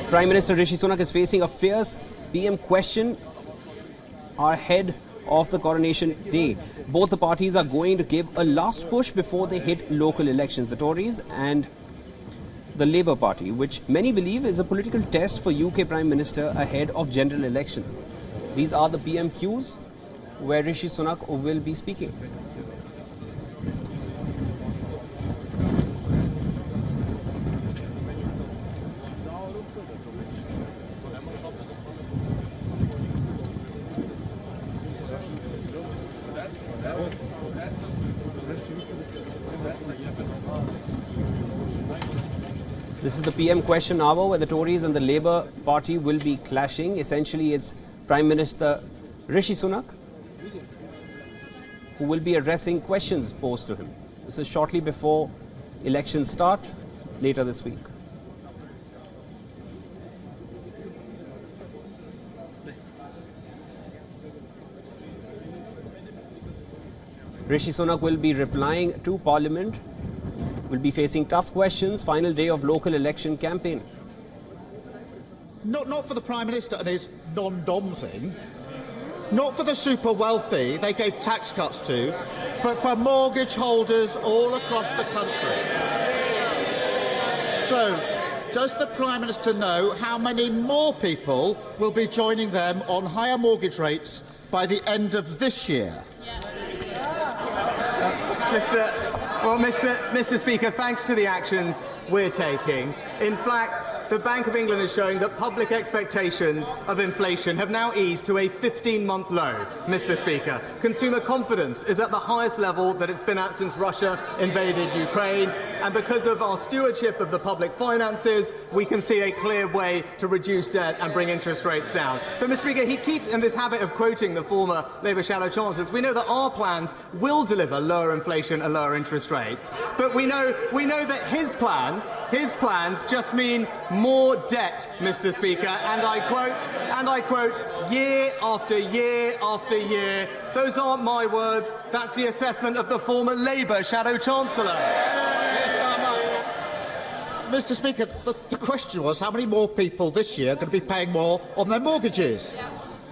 Prime Minister Rishi Sunak is facing a fierce PM question ahead of the Coronation Day. Both the parties are going to give a last push before they hit local elections, the Tories and the Labour Party, which many believe is a political test for UK Prime Minister ahead of general elections. These are the PMQs where Rishi Sunak will be speaking. This is the PM question hour where the Tories and the Labour Party will be clashing. Essentially, it's Prime Minister Rishi Sunak who will be addressing questions posed to him. This is shortly before elections start later this week. Rishi Sunak will be replying to Parliament, will be facing tough questions, final day of local election campaign. Not for the Prime Minister and his non-dom thing, not for the super wealthy they gave tax cuts to, but for mortgage holders all across the country. So, does the Prime Minister know how many more people will be joining them on higher mortgage rates by the end of this year? Mr. Speaker, thanks to the actions we're taking, in fact, the Bank of England is showing that public expectations of inflation have now eased to a 15-month low, Mr. Speaker. Consumer confidence is at the highest level that it's been at since Russia invaded Ukraine, and because of our stewardship of the public finances, we can see a clear way to reduce debt and bring interest rates down. But, Mr. Speaker, he keeps in this habit of quoting the former Labour shadow chancellors. We know that our plans will deliver lower inflation and lower interest rates, but we know that his plans just mean more debt, Mr. Speaker, and I quote, year after year after year. Those aren't my words, that's the assessment of the former Labour Shadow Chancellor. Mr. Speaker, the question was how many more people this year are going to be paying more on their mortgages?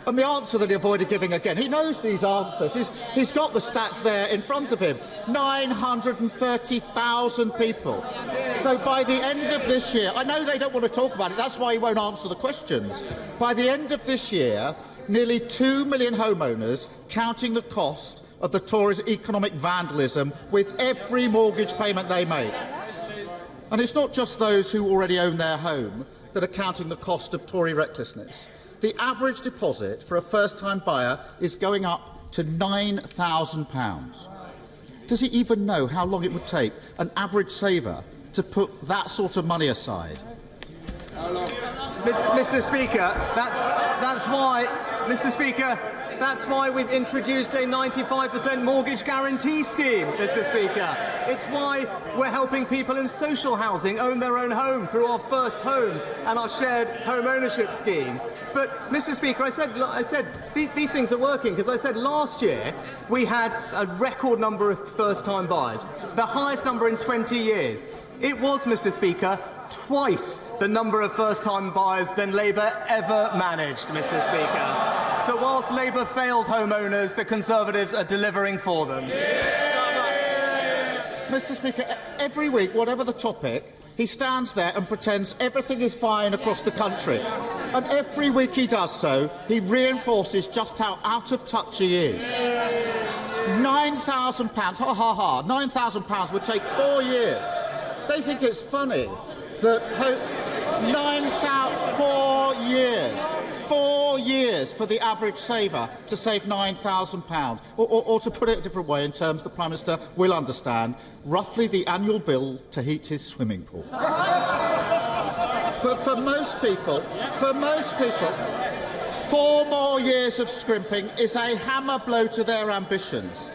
And the answer that he avoided giving again, he knows these answers. He's got the stats there in front of him. 930,000 people. So by the end of this year, I know they don't want to talk about it, that's why he won't answer the questions. By the end of this year, nearly 2 million homeowners, counting the cost of the Tories' economic vandalism with every mortgage payment they make. And it's not just those who already own their home that are counting the cost of Tory recklessness. The average deposit for a first-time buyer is going up to £9,000. Does he even know how long it would take an average saver to put that sort of money aside? Mr. Speaker, that's why we've introduced a 95% mortgage guarantee scheme, Mr. Speaker. It's why we're helping people in social housing own their own home through our first homes and our shared home ownership schemes. But, Mr. Speaker, I said these things are working because I said last year we had a record number of first-time buyers, the highest number in 20 years. It was, Mr. Speaker, twice the number of first-time buyers than Labour ever managed, Mr. Speaker. So whilst Labour failed homeowners, the Conservatives are delivering for them. Mr. Speaker, every week, whatever the topic, he stands there and pretends everything is fine across the country. And every week he does so, he reinforces just how out of touch he is. £9,000, ha ha ha, £9,000 would take 4 years. They think it's funny that 4 years for the average saver to save £9,000. Or to put it a different way, in terms the Prime Minister will understand, roughly the annual bill to heat his swimming pool. But for most people, 4 more years of scrimping is a hammer blow to their ambitions.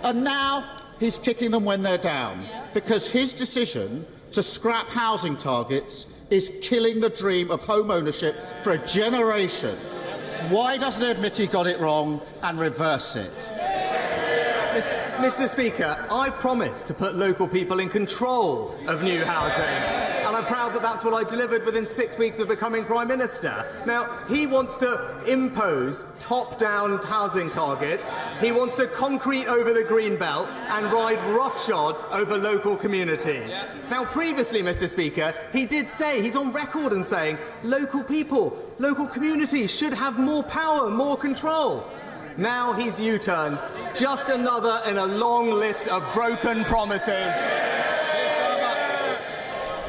And now he's kicking them when they're down, because his decision to scrap housing targets is killing the dream of home ownership for a generation. Why doesn't he admit he got it wrong and reverse it? Mr. Speaker, I promised to put local people in control of new housing. and I'm proud that that's what I delivered within 6 weeks of becoming Prime Minister. Now, he wants to impose top-down housing targets, he wants to concrete over the green belt and ride roughshod over local communities. Now, previously, Mr. Speaker, he did say, he's on record and saying, local people, local communities should have more power, more control. Now he's U-turned. Just another in a long list of broken promises.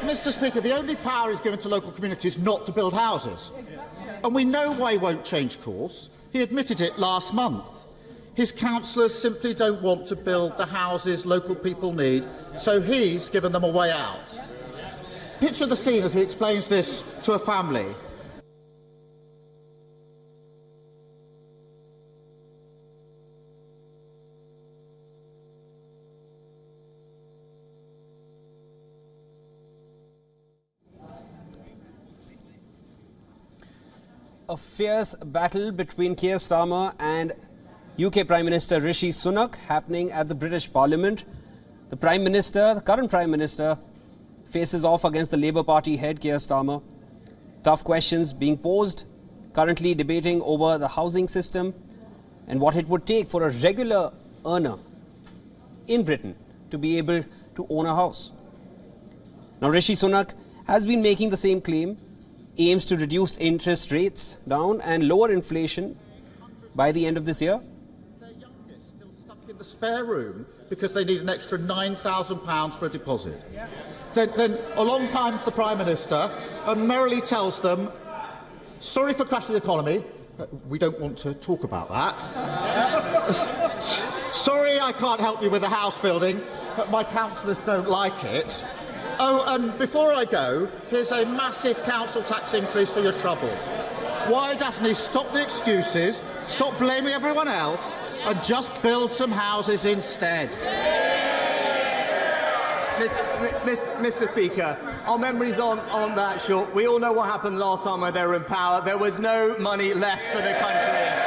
Mr. Speaker, the only power he's given to local communities is not to build houses. And we know why he won't change course. He admitted it last month. His councillors simply don't want to build the houses local people need, so he's given them a way out. Picture the scene as he explains this to a family. A fierce battle between Keir Starmer and UK Prime Minister Rishi Sunak happening at the British Parliament. The Prime Minister, the current Prime Minister, faces off against the Labour Party head Keir Starmer. Tough questions being posed, currently debating over the housing system and what it would take for a regular earner in Britain to be able to own a house. Now, Rishi Sunak has been making the same claim, aims to reduce interest rates down and lower inflation by the end of this year. Their youngest still stuck in the spare room because they need an extra £9,000 for a deposit. Then along comes the Prime Minister and merrily tells them, sorry for crashing the economy, we don't want to talk about that. Sorry I can't help you with the house building, but my councillors don't like it. Oh, and before I go, here's a massive council tax increase for your troubles. Why doesn't he stop the excuses, stop blaming everyone else, and just build some houses instead? Mr. Speaker, our memories on that short. We all know what happened last time when they were in power. There was no money left for the country.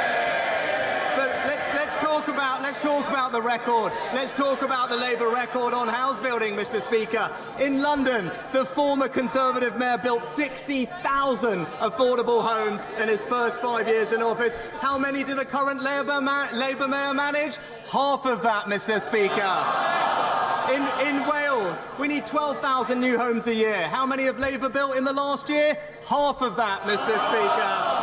But let's talk about the record. Let's talk about the Labour record on house building, Mr. Speaker. In London, the former Conservative mayor built 60,000 affordable homes in his first 5 years in office. How many did the current Labour mayor manage? Half of that, Mr. Speaker. In Wales, we need 12,000 new homes a year. How many have Labour built in the last year? Half of that, Mr. Speaker.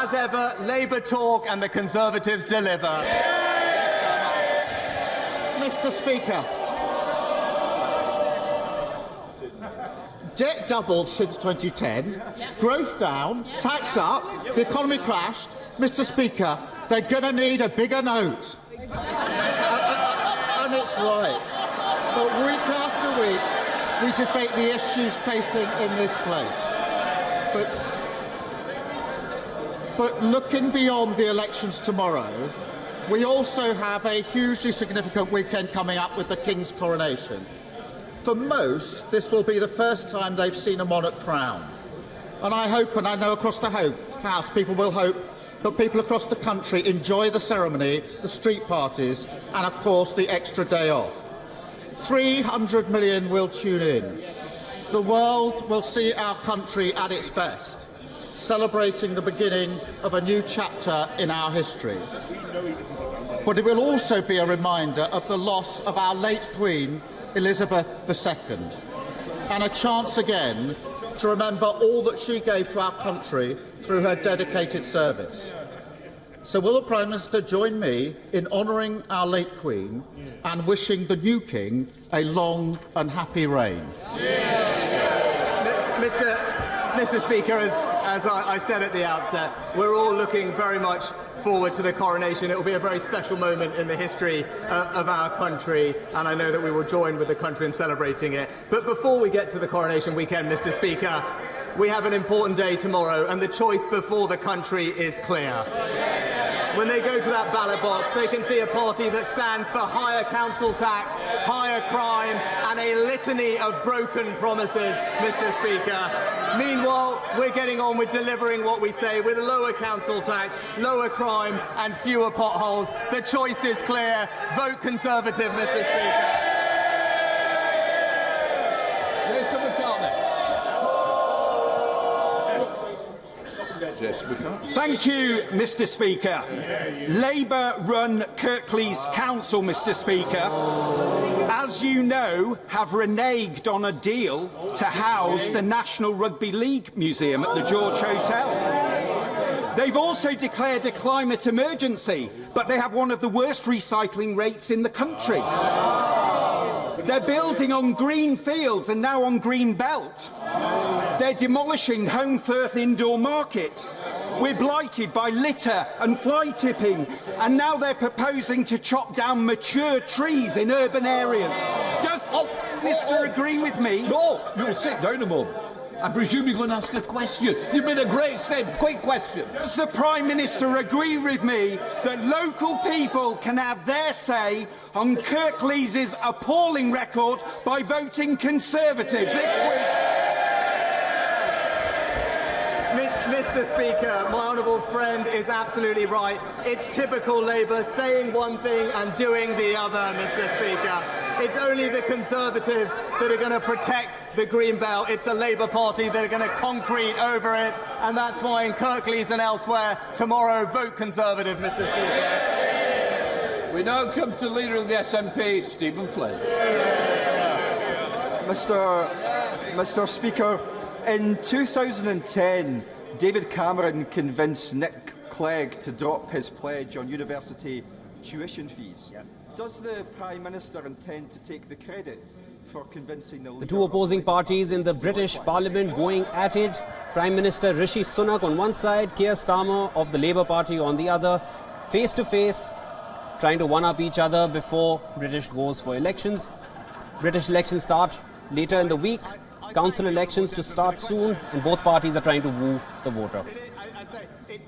As ever, Labour talk and the Conservatives deliver. Mr. Speaker, debt doubled since 2010, growth down, tax up, the economy crashed. Mr. Speaker, they're going to need a bigger note. And it's right. But week after week, we debate the issues facing in this place. But looking beyond the elections tomorrow, we also have a hugely significant weekend coming up with the King's Coronation. For most, this will be the first time they've seen a monarch crowned. And I hope, and I know across the House, people will hope that people across the country enjoy the ceremony, the street parties, and of course the extra day off. 300 million will tune in. The world will see our country at its best, celebrating the beginning of a new chapter in our history. But it will also be a reminder of the loss of our late Queen, Elizabeth II, and a chance again to remember all that she gave to our country through her dedicated service. So will the Prime Minister join me in honouring our late Queen and wishing the new King a long and happy reign? Mr. Speaker, as I said at the outset, we're all looking very much forward to the coronation. It will be a very special moment in the history of our country, and I know that we will join with the country in celebrating it. But before we get to the coronation weekend, Mr. Speaker, we have an important day tomorrow, and the choice before the country is clear. When they go to that ballot box, they can see a party that stands for higher council tax, higher crime, and a litany of broken promises, Mr. Speaker. Meanwhile, we're getting on with delivering what we say with lower council tax, lower crime, and fewer potholes. The choice is clear. Vote Conservative, Mr. Speaker. Mr. McCartney. Thank you, Mr. Speaker. Labour-run Kirklees Council, Mr. Speaker, as you know, have reneged on a deal to house the National Rugby League Museum at the George Hotel. They've also declared a climate emergency, but they have one of the worst recycling rates in the country. They're building on green fields and now on green belt. They're demolishing Home Firth Indoor Market. We're blighted by litter and fly tipping, and now they're proposing to chop down mature trees in urban areas. Does the Minister agree with me? No, you'll sit down a moment. I presume you're going to ask a question. You've made a great step. Quick question. Does the Prime Minister agree with me that local people can have their say on Kirklees' appalling record by voting Conservative this week? Mr. Speaker, my honourable friend is absolutely right. It's typical Labour saying one thing and doing the other, Mr. Speaker. It's only the Conservatives that are going to protect the Green Belt. It's the Labour Party that are going to concrete over it, and that's why in Kirklees and elsewhere, tomorrow, vote Conservative, Mr. Speaker. We now come to the Leader of the SNP, Stephen Flynn. Mr. Speaker, in 2010, David Cameron convinced Nick Clegg to drop his pledge on university tuition fees. Does the Prime Minister intend to take the credit for convincing the two opposing parties in the British Parliament going at it? Prime Minister Rishi Sunak on one side, Keir Starmer of the Labour Party on the other, face to face, trying to one-up each other before British goes for elections. British elections start later in the week. Council elections to start soon, and both parties are trying to woo the voter. I'd say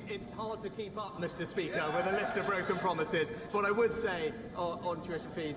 it's hard to keep up, Mr. Speaker, with a list of broken promises. But I would say on tuition fees,